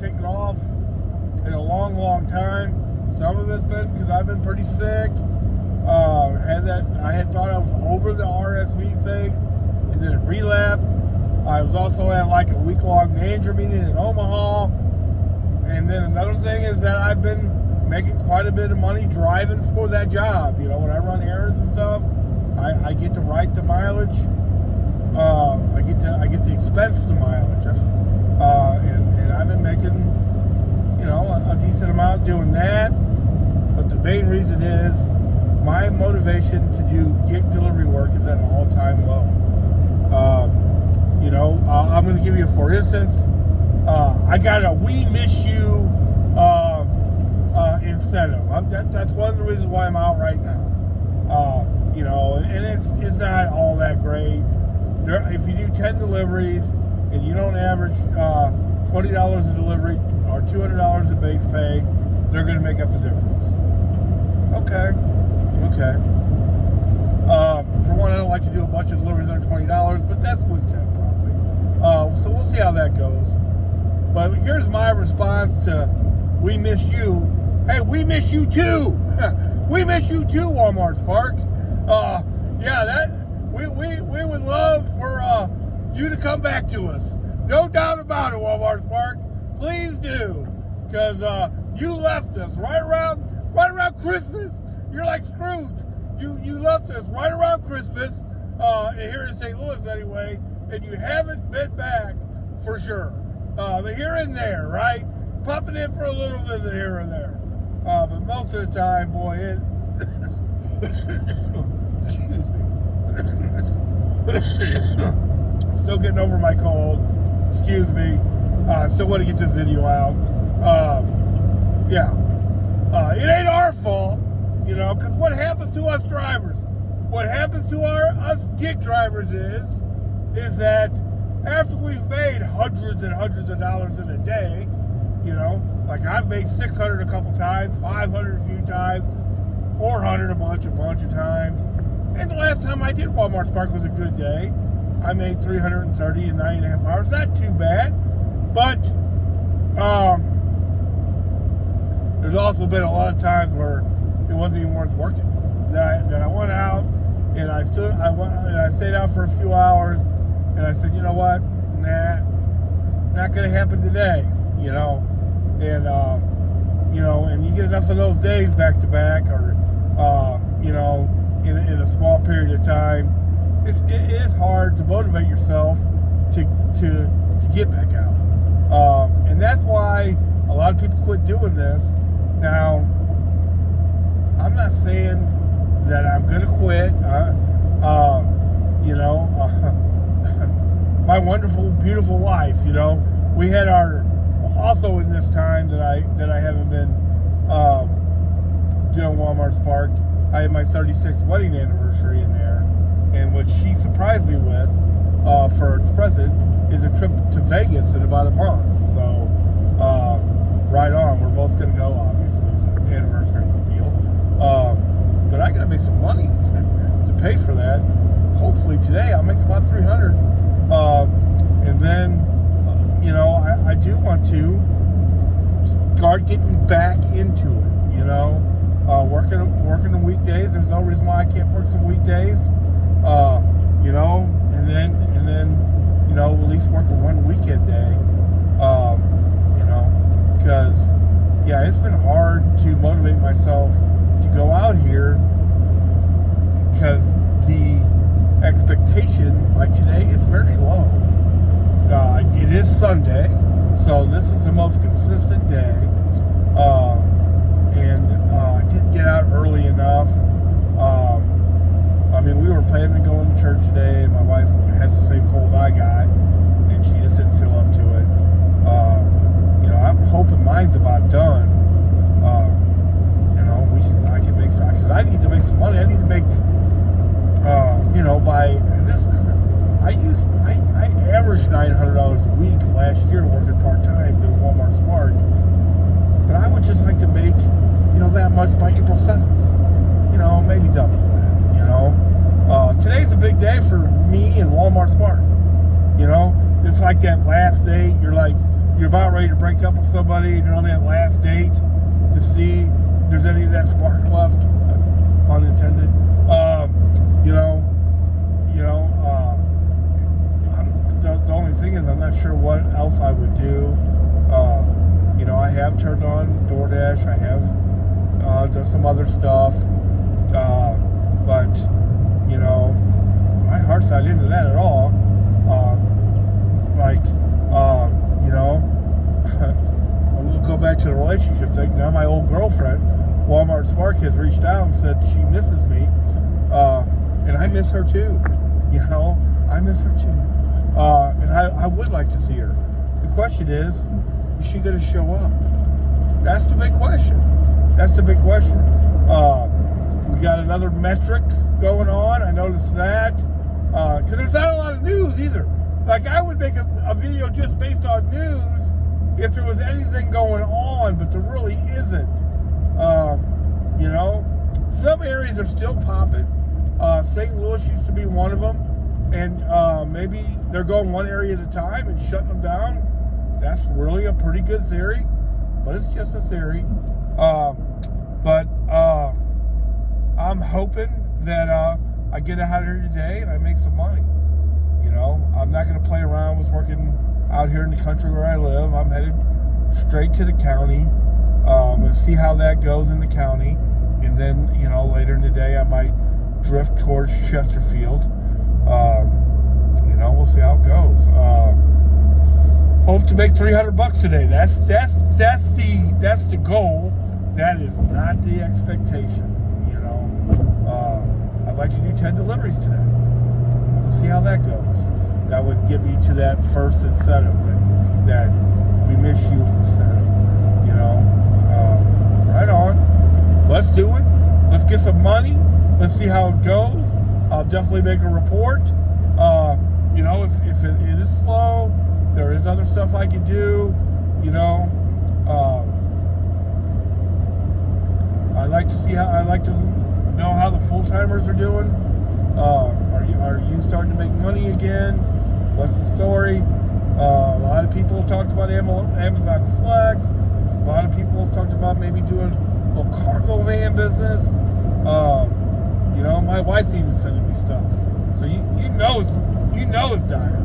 taken off in a long time. Some of it's been because I've been pretty sick. I had thought I was over the RSV thing, and then it relapsed. I was also at like a week-long manager meeting in Omaha. And then another thing is that I've been making quite a bit of money driving for that job. You know, when I run errands and stuff, I get to write the mileage. I get to expense the mileage. And I've been making, you know, a decent amount doing that. But the main reason is my motivation to do gig delivery work is at an all-time low. You know, I'm going to give you, for instance, I got a "We Miss You" incentive. That's one of the reasons why I'm out right now. You know, and it's not all that great. If you do 10 deliveries and you don't average $20 a delivery or $200 a base pay, they're going to make up the difference. Okay. For one, I don't like to do a bunch of deliveries under $20, but that's with 10 probably. So we'll see how that goes. But here's my response to "We Miss You." Hey, we miss you too. We miss you too, Walmart Spark. We would love for you to come back to us. No doubt about it, Walmart Spark. Please do, because you left us right around Christmas. You're like Scrooge. You left us right around Christmas here in St. Louis anyway, and you haven't been back for sure. But here and there, right? Popping in for a little visit here and there. But most of the time, boy, it... Excuse me. Still getting over my cold. Excuse me. Still want to get this video out. It ain't our fault, you know, because what happens to us drivers? What happens to us gig drivers is that after we've made hundreds and hundreds of dollars in a day, you know, like I've made 600 a couple times, 500 a few times, 400 a bunch of times. And the last time I did Walmart Spark was a good day. I made 330 in 9.5 hours. Not too bad. But there's also been a lot of times where it wasn't even worth working. That I went out and I stayed out for a few hours, and I said, you know what? Nah, not gonna happen today. You know, and you know, and you get enough of those days back to back, or you know, in a small period of time, it is hard to motivate yourself to get back out, and that's why a lot of people quit doing this. Now, I'm not saying that I'm gonna quit. You know, my wonderful, beautiful wife. You know, we had our also in this time that I haven't been doing Walmart Spark. I had my 36th wedding anniversary in there, and what she surprised me with for its present is a trip to Vegas in about a month. So right on, we're both gonna go. Obviously, it's an anniversary deal. But I gotta make some money to pay for that. Hopefully today I'll make about 300, and then you know, I do want to start getting back into it. You know, working the weekdays. There's no reason why I can't work some weekdays. You know, and then you know, at least work a one weekend day. You know, because yeah, it's been hard to motivate myself to go out here because the expectation, like today, is very low. It is Sunday, so this is the most consistent day, and I didn't get out early enough. I mean, we were planning to go to church today, and my wife has the same cold I got, and she just didn't feel up to it. You know, I'm hoping mine's about done. You know, I can make some, because I need to make some money. I need to make, you know, by this. I averaged $900 a week last year working part-time doing Walmart Spark, but I would just like to make, you know, that much by April 7th, you know, maybe double that, you know. Today's a big day for me and Walmart Spark, you know. It's like that last day, you're like, you're about ready to break up with somebody and you're on that last date to see if there's any of that spark left, pun intended. You know, the only thing is I'm not sure what else I would do. I have turned on Doordash. I have done some other stuff, but my heart's not into that at all. I'm gonna go back to the relationship thing. Now my old girlfriend, Walmart Spark, has reached out and said she misses me, and I miss her too. I miss her too, and I would like to see her. The question is she going to show up? That's the big question. We got another metric going on. I noticed that because there's not a lot of news either. Like, I would make a video just based on news if there was anything going on, but there really isn't. Some areas are still popping. St. Louis used to be one of them, and maybe they're going one area at a time and shutting them down. That's really a pretty good theory, but it's just a theory. But I'm hoping that I get out here today and I make some money. I'm not going to play around with working out here in the country where I live. I'm headed straight to the county. I'm going to see how that goes in the county. And then, later in the day, I might drift towards Chesterfield. We'll see how it goes. Hope to make $300 today. That's the goal. That is not the expectation. I'd like to do 10 deliveries today. We'll see how that goes. That would get me to that first incentive that we miss you incentive. Right on. Let's do it. Let's get some money. Let's see how it goes. I'll definitely make a report. If it is slow, there is other stuff I can do. I'd like to know how the full timers are doing. Are you starting to make money again? What's the story? A lot of people have talked about Amazon Flex. A lot of people have talked about maybe doing a little cargo van business. My wife's even sending me stuff. So you know it's dire.